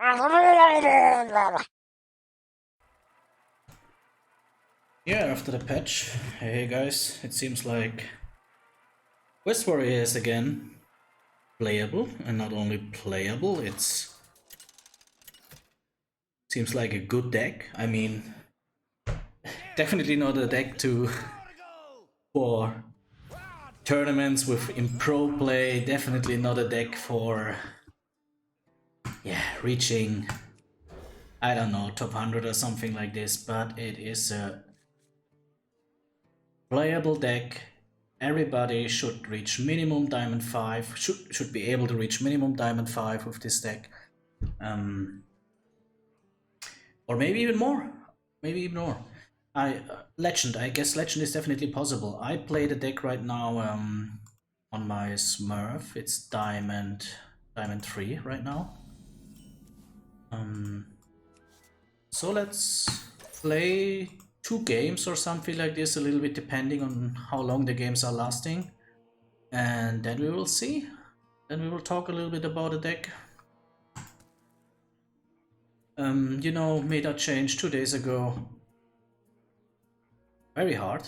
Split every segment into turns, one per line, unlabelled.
Yeah, after the patch, hey guys, it seems like West Warrior is again playable, and not only playable, it's seems like a good deck. I mean, definitely not a deck to for tournaments with in pro play. Definitely not a deck for reaching, I don't know, top 100 or something like this. But it is a playable deck. Everybody should reach minimum Diamond 5. Should be able to reach minimum Diamond 5 with this deck. Or maybe even more. Maybe even more. Legend. I guess Legend is definitely possible. I play the deck right now on my Smurf. It's Diamond 3 right now. So let's play 2 games or something like this, a little bit depending on how long the games are lasting. And then we will see. Then we will talk a little bit about the deck. You know, meta change 2 days ago. Very hard.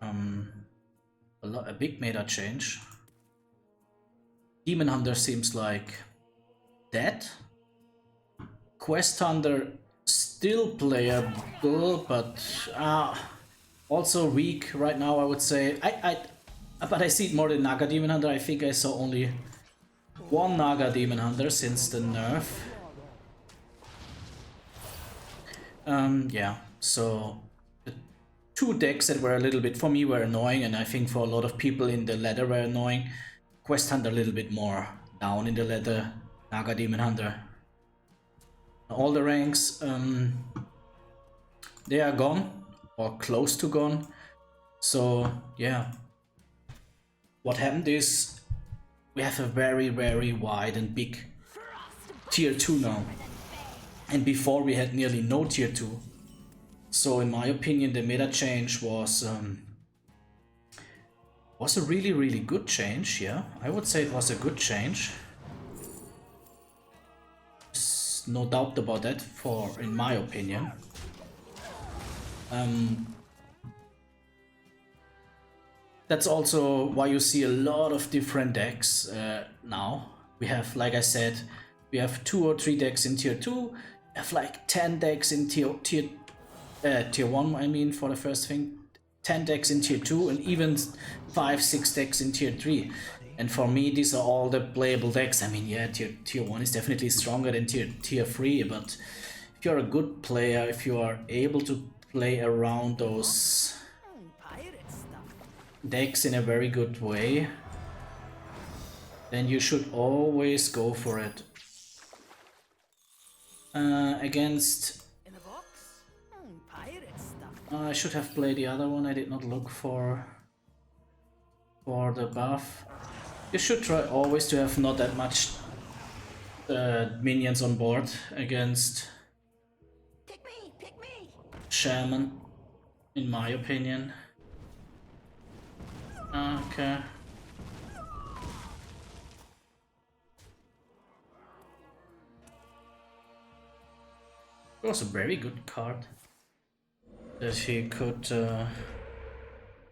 A big meta change. Demon Hunter seems like dead. Quest Hunter still playable, but also weak right now, I would say. But I see it more than Naga Demon Hunter. I think I saw only one Naga Demon Hunter since the nerf. Yeah, so the 2 decks that were a little bit, for me, were annoying, and I think for a lot of people in the ladder were annoying. Quest Hunter a little bit more down in the ladder, Naga Demon Hunter. All the ranks, they are gone, or close to gone. So, yeah. What happened is, we have a very, very wide and big tier 2 now. And before we had nearly no tier 2. So in my opinion, the meta change was a really, really good change, yeah. I would say it was a good change. There's no doubt about that, in my opinion. That's also why you see a lot of different decks now. We have, like I said, we have 2 or 3 decks in tier 2. We have like 10 decks in tier 1, I mean, for the first thing. 10 decks in tier 2 and even 5-6 decks in tier 3. And for me, these are all the playable decks. I mean, yeah, tier 1 is definitely stronger than tier 3, but if you're a good player, if you are able to play around those decks in a very good way, then you should always go for it. Against... I should have played the other one. I did not look for the buff. You should try always to have not that much minions on board against Shaman, in my opinion. Okay. It was a very good card that he could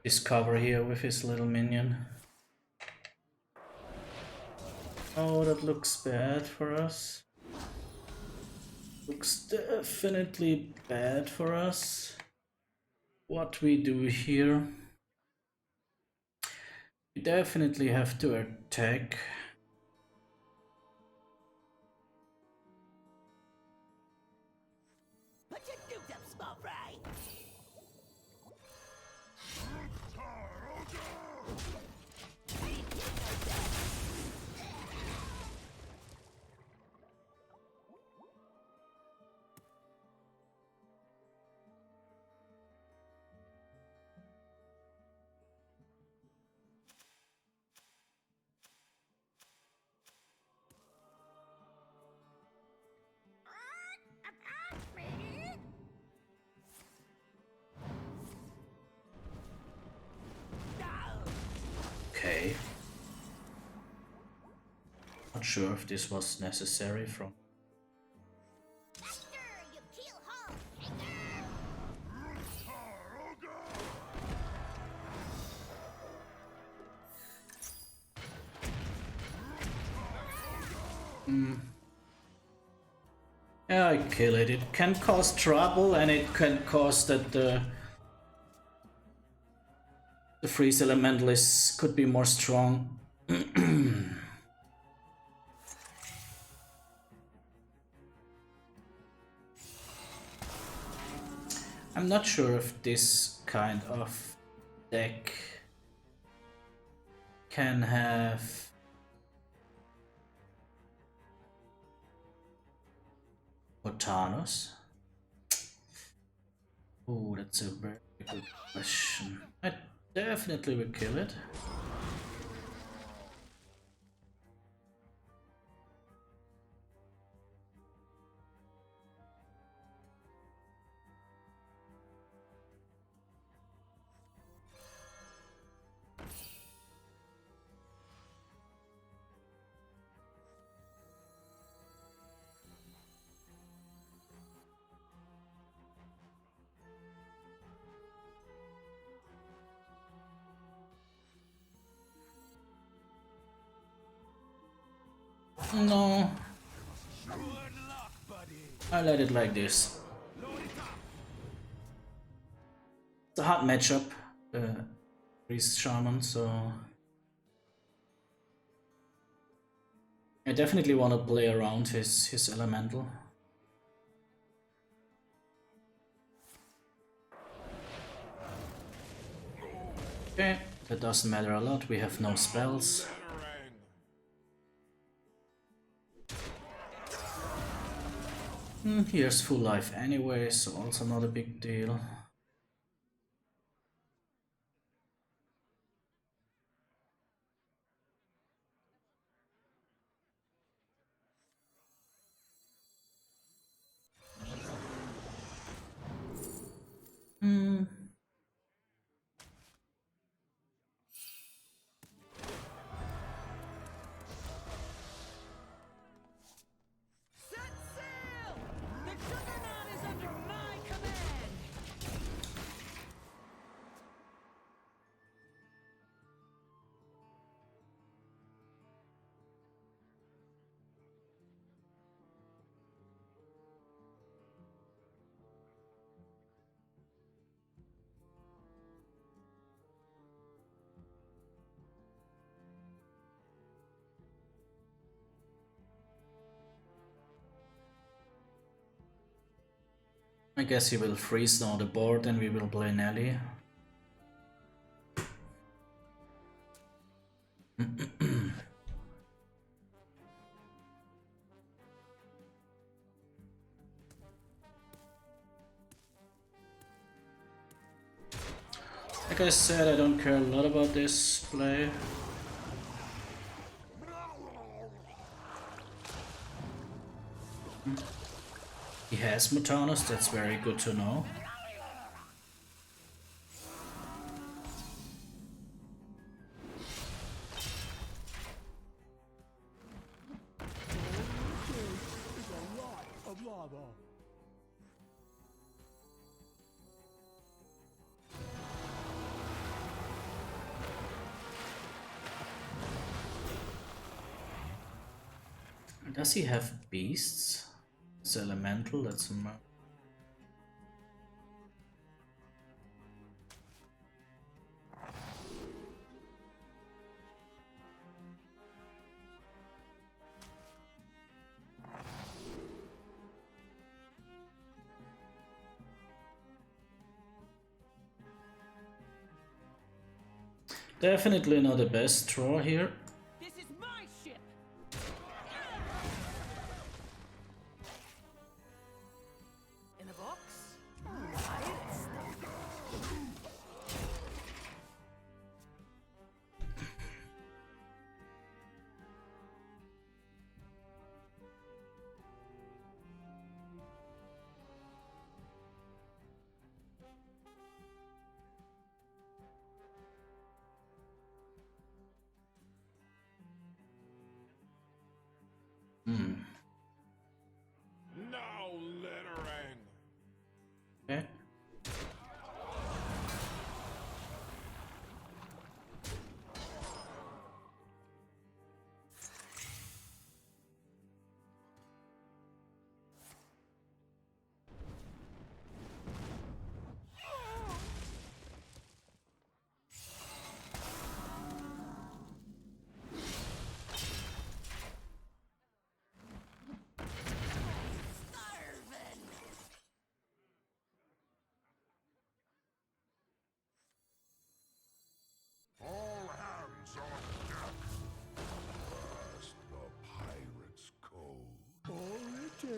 discover here with his little minion. Oh, that looks bad for us. Looks definitely bad for us. What we do here. We definitely have to attack. Okay. Not sure if this was necessary from Yeah, I kill it. It can cause trouble, and it can cause that the freeze elementalist could be more strong. I'm not sure if this kind of deck can have Botanos. Oh, that's a very good question. I definitely will kill it. No, I let it like this. It's a hard matchup, Priest Shaman, so I definitely want to play around his elemental. Okay, that doesn't matter a lot, we have no spells. Here's full life anyway, so also not a big deal. I guess he will freeze down the board and we will play Nellie. Like I said, I don't care a lot about this play. He has Mutanus, that's very good to know. Does he have beasts? It's elemental, that's a definitely not the best draw here.
This is my ship. In the box?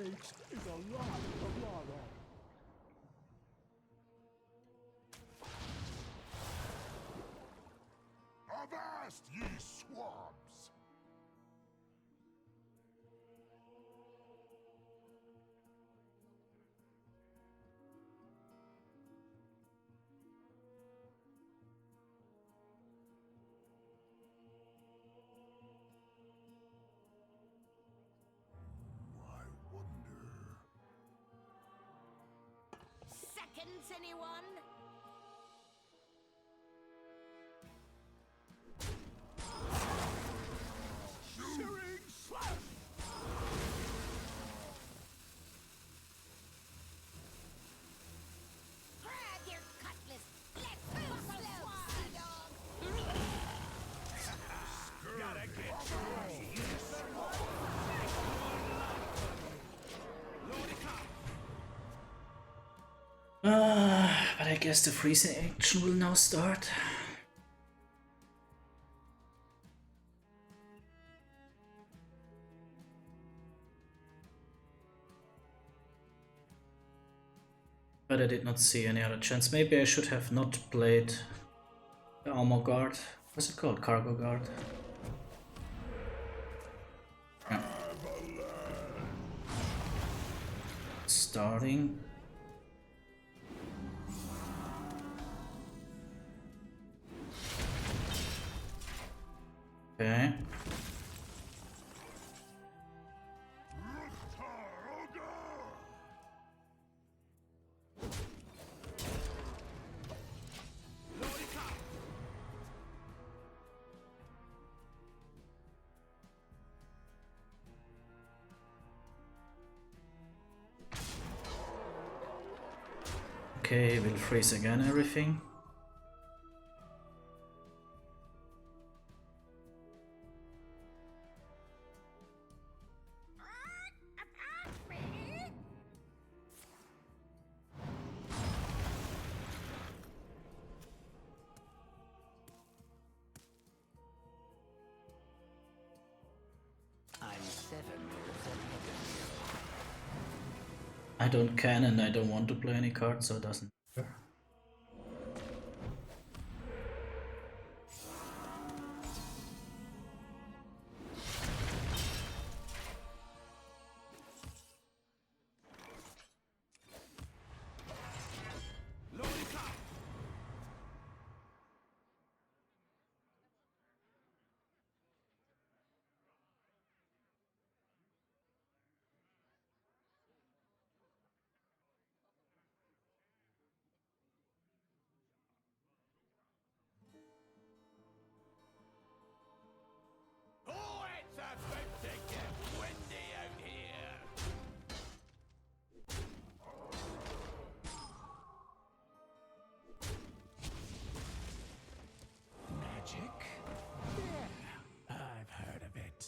takes is a lot of lava.
Avast, ye swabs! I wonder...
Seconds, anyone?
Shearing slash!
Grab your cutlass. Let's buffalo, sea dog.
Gotta get
But I guess the freezing action will now start. But I did not see any other chance. Maybe I should have not played the armor guard. What's it called? Cargo guard. Yeah. Starting. Okay. Okay, we'll freeze again everything.
I'm 7 years ahead of you.
I don't can and I don't want to play any cards, so it doesn't matter.
Oh, it's about to get windy out here!
Magic? Yeah, I've heard of it.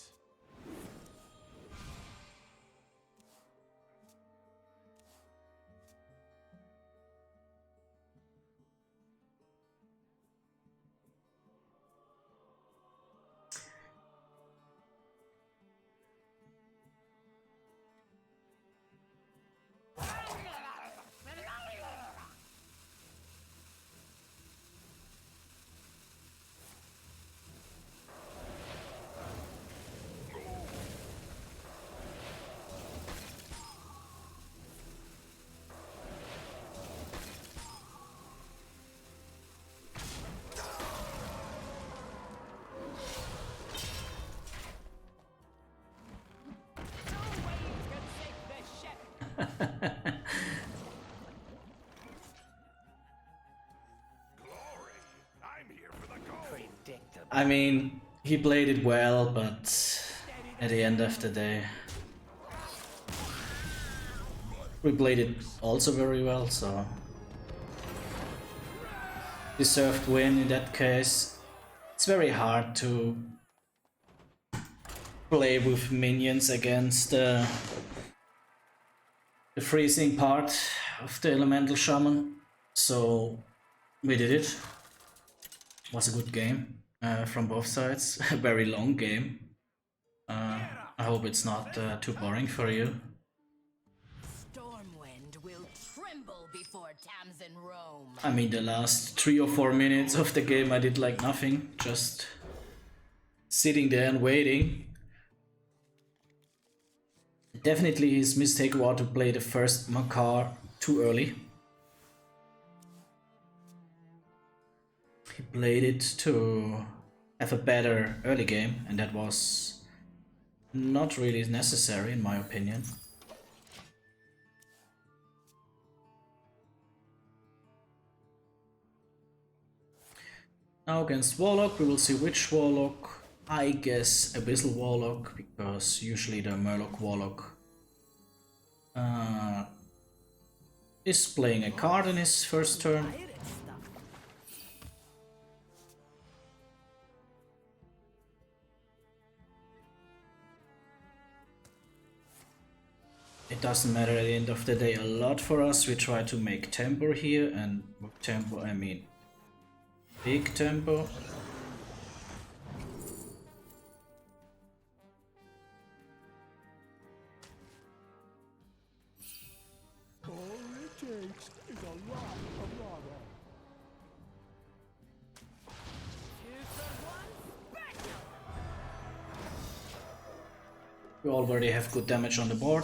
Glory! I'm here for the gold!
Predictable.
I mean, he played it well, but at the end of the day, we played it also very well, so deserved win in that case. It's very hard to play with minions against the freezing part of the elemental shaman, so we did it. It was a good game from both sides. A very long game. I hope it's not too boring for you.
before Tamsin Rome.
I mean, the last 3 or 4 minutes of the game I did like nothing, just sitting there and waiting. Definitely his mistake was to play the first Makar too early. He played it to have a better early game, and that was not really necessary in my opinion. Now against Warlock, we will see which Warlock. I guess Abyssal Warlock, because usually the Murloc Warlock is playing a card in his first turn. It doesn't matter at the end of the day a lot for us. We try to make tempo here, and with tempo I mean big tempo.
All it takes is a lot of lava.
We already have good damage on the board.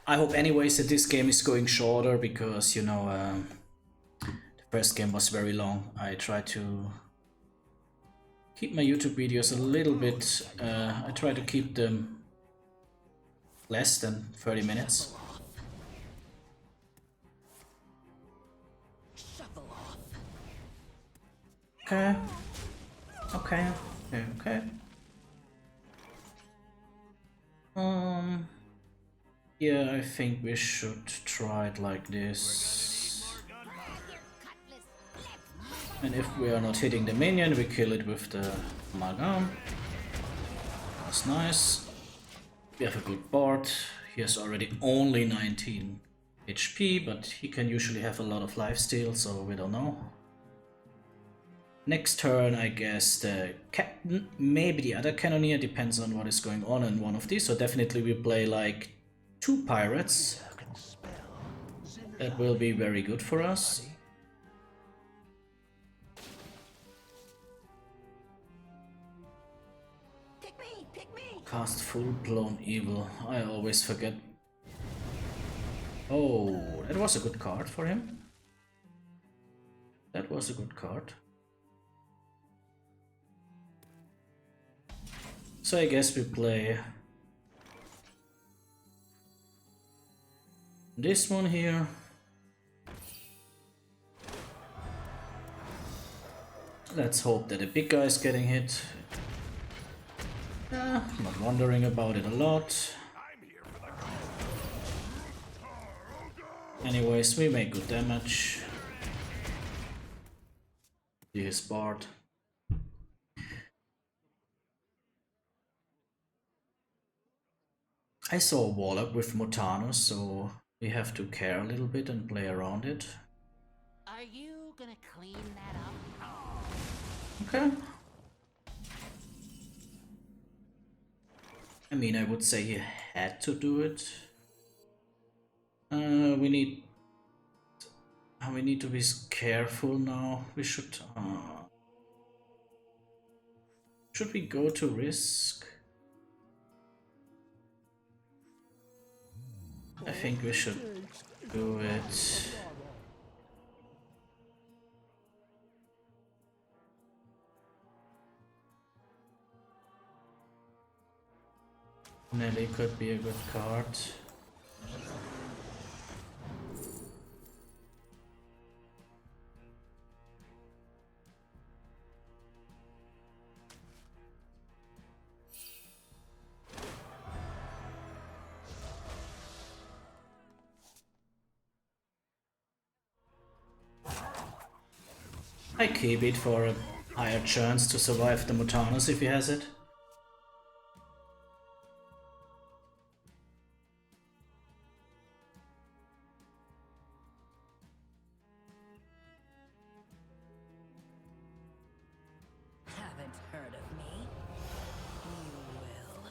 I hope anyways that this game is going shorter, because you know the first game was very long. I try to keep my YouTube videos a little bit, I try to keep them less than 30 minutes. Okay. Okay. Okay. Okay. Yeah, I think we should try it like this. And if we are not hitting the minion, we kill it with the Amalgam. That's nice. We have a good board. He has already only 19 HP, but he can usually have a lot of lifesteal, so we don't know. Next turn, I guess the Captain, maybe the other Cannoneer, depends on what is going on in one of these. So definitely we play like 2 pirates. That will be very good for us.
Pick me!
Cast Full-Blown Evil. I always forget. Oh, that was a good card for him. That was a good card. So I guess we play this one here. Let's hope that the big guy is getting hit. Not wondering about it a lot. Anyways, we make good damage. See his board. I saw a Warlock with Motanus, so we have to care a little bit and play around it.
Are you gonna clean that up?
Okay. I mean, I would say he had to do it. We need to be careful now. We should we go to risk? I think we should do it. Nellie could be a good card. I keep it for a higher chance to survive the Motanus if he has it.
Haven't heard of me? You will.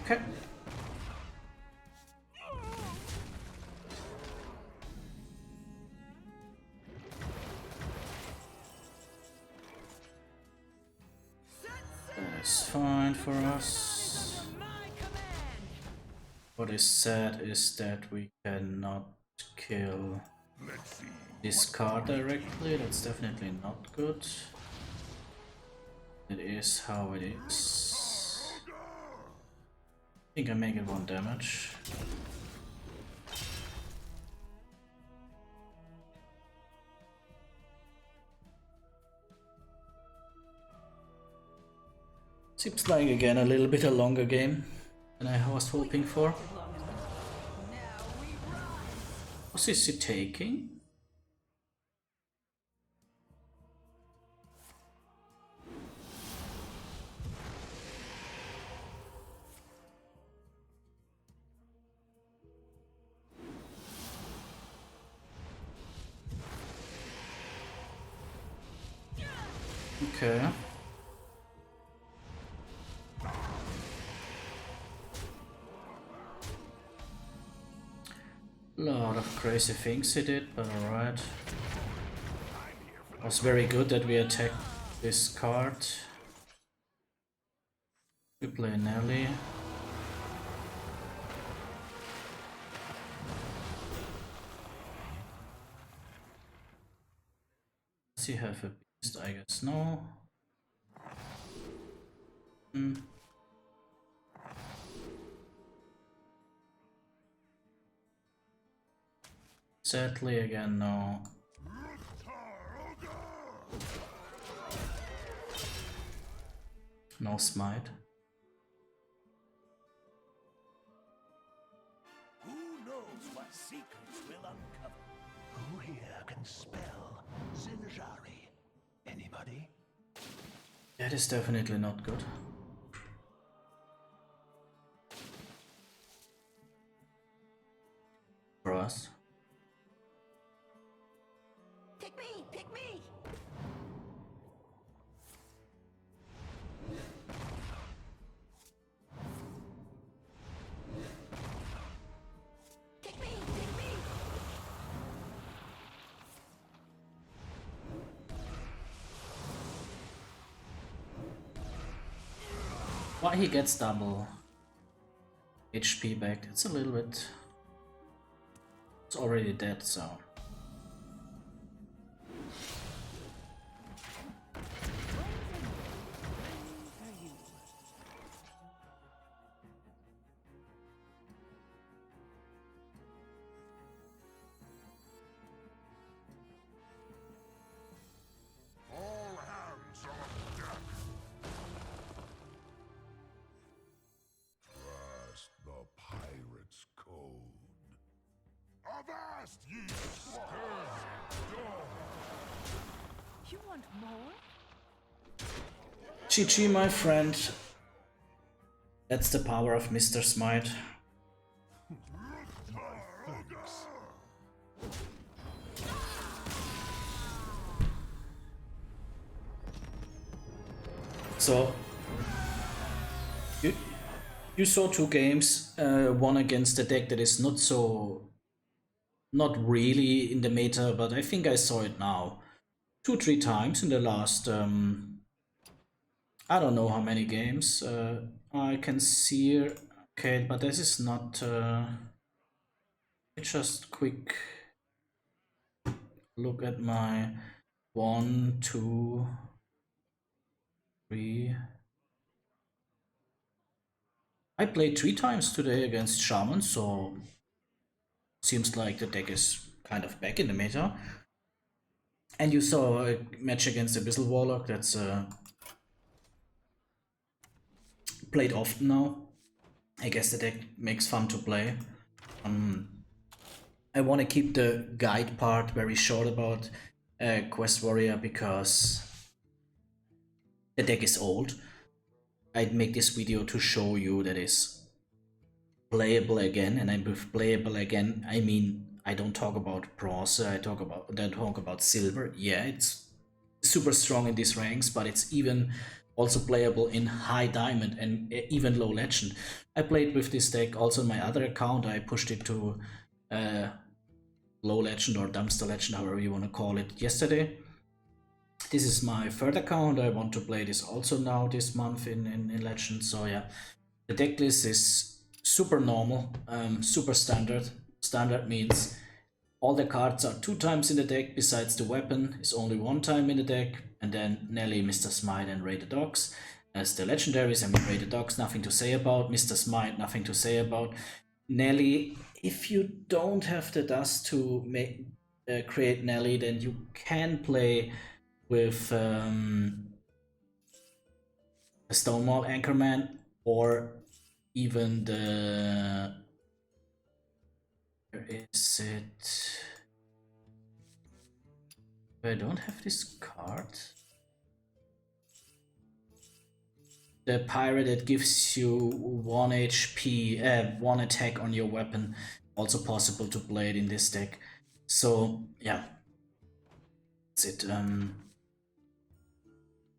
Okay. That's fine for us. What is sad is that we cannot kill this card directly. That's definitely not good. It is how it is. I think I make it 1 damage. Seems like again a little bit a longer game than I was hoping for. What is he taking? Okay. Lot of crazy things he did, but alright. Was very good that we attacked this card. We play Nellie. Does he have a beast? I guess no. Sadly again no. No smite.
Who knows what secrets will uncover? Who here can spell Zinjari? Anybody?
That is definitely not good. For us.
Pick me! Pick me! Pick me! Pick me!
Why he gets double HP back? It's a little bit. It's already dead, so.
All hands on deck. Trust the pirate's code. Avast ye Tuskarrrr Trawler.
You want more?
GG, my friend. That's the power of Mr. Smite. So you saw 2 games, one against a deck that is not really in the meta, but I think I saw it now 2-3 times in the last I don't know how many games. I can see here. Okay, but this is not just quick look at my 1, 2, 3. I played 3 times today against Shaman, so seems like the deck is kind of back in the meta. And you saw a match against Abyssal Warlock that's played often now. I guess the deck makes fun to play. I want to keep the guide part very short about Quest Warrior because the deck is old. I'd make this video to show you that it's playable again, and with playable again I mean I don't talk about bronze, I talk about silver. Yeah, it's super strong in these ranks, but it's even also playable in high diamond and even low legend. I played with this deck also on my other account. I pushed it to low legend or dumpster legend, however you want to call it, yesterday. This is my third account. I want to play this also now this month in legend. So yeah, the deck list is super normal, super standard. Standard means all the cards are 2 times in the deck, besides the weapon is only 1 time in the deck, and then Nellie, Mr. Smite and Raider Dogs. As the legendaries, I mean Raider Dogs, nothing to say about. Mr. Smite, nothing to say about. Nellie, if you don't have the dust to make create Nellie, then you can play with a Stonewall Anchorman, or even the... Where is it? I don't have this card. The pirate that gives you 1 HP, 1 attack on your weapon. Also possible to play it in this deck. So yeah, that's it.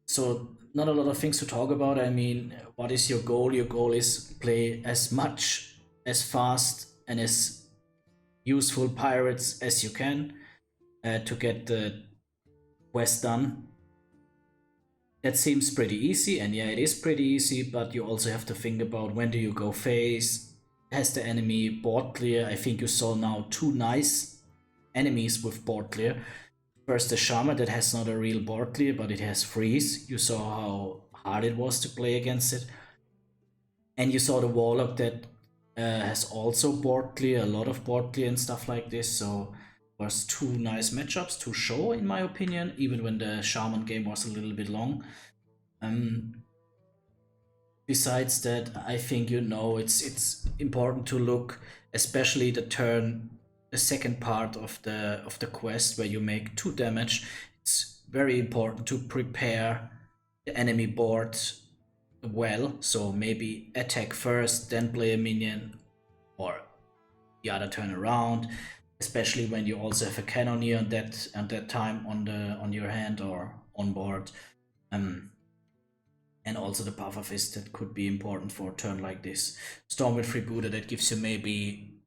So not a lot of things to talk about. I mean, what is your goal? Your goal is play as much, as fast, and as useful pirates as you can to get the quest done. That seems pretty easy, and yeah, it is pretty easy, but you also have to think about when do you go phase. Has the enemy board clear? I think you saw now 2 nice enemies with board clear. First the Shaman that has not a real board clear, but it has freeze. You saw how hard it was to play against it. And you saw the Warlock that has also board clear, a lot of board clear and stuff like this. So was 2 nice matchups to show, in my opinion, even when the Shaman game was a little bit long. Besides that, I think it's important to look, especially the second part of the quest where you make 2 damage. It's very important to prepare the enemy board well. So maybe attack first, then play a minion, or the other turn around. Especially when you also have a Cannoneer at that time on your hand or on board. And also the Pufferfist that could be important for a turn like this. Stormwind Freebooter that gives you maybe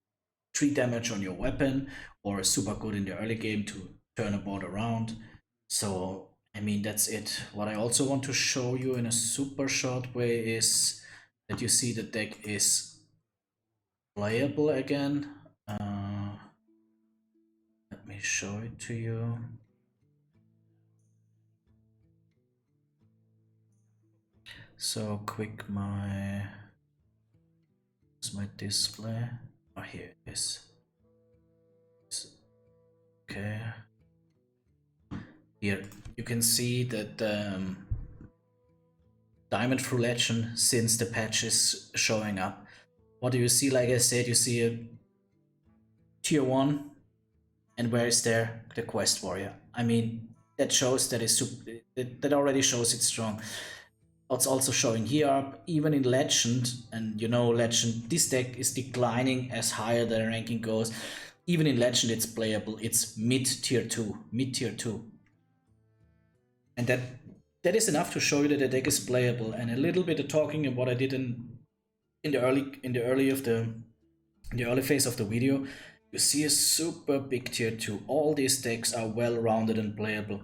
3 damage on your weapon, or super good in the early game to turn a board around. So I mean, that's it. What I also want to show you in a super short way is that you see the deck is playable again. Let me show it to you. So quick, my display. Oh, here it is. Okay. Here you can see that Diamond through Legend, since the patch is showing up. What do you see? Like I said, you see a tier 1, and where is there the quest warrior? I mean, that shows that that already shows it's strong. It's also showing here up, even in Legend, and you know Legend, this deck is declining as higher the ranking goes. Even in Legend it's playable, it's mid tier 2. And that is enough to show you that the deck is playable. And a little bit of talking of what I did in the early phase of the video, you see a super big tier 2. All these decks are well rounded and playable.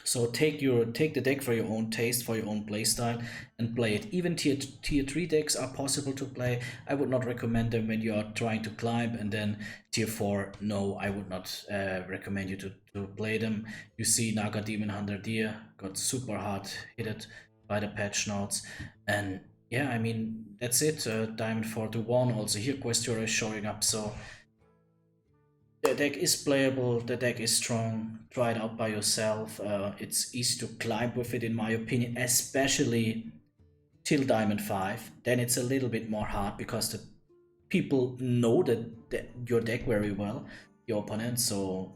So take the deck for your own taste, for your own playstyle, and play it. Even tier 3 decks are possible to play. I would not recommend them when you are trying to climb. And then tier 4, no, I would not recommend you to play them. You see Naga Demon Hunter Deer got super hard hit by the patch notes. And yeah, I mean, that's it. Diamond 4 to 1. Also here Questura is showing up. So the deck is playable, the deck is strong, try it out by yourself. It's easy to climb with it, in my opinion, especially till Diamond 5. Then it's a little bit more hard because the people know your deck very well, your opponent, so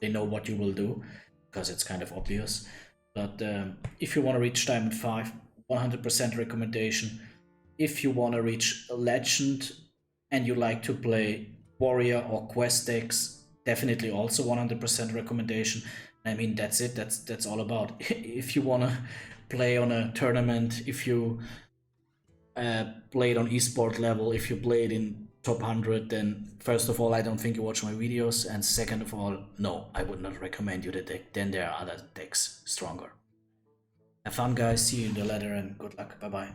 they know what you will do, because it's kind of obvious. But if you want to reach Diamond 5, 100% recommendation. If you want to reach Legend and you like to play warrior or quest decks, definitely also 100% recommendation. I mean, that's it. That's all about. If you wanna play on a tournament, if you played on esport level, if you played in top 100, then first of all, I don't think you watch my videos, and second of all, no, I would not recommend you the deck. Then there are other decks stronger. Have fun, guys. See you in the ladder, and good luck. Bye bye.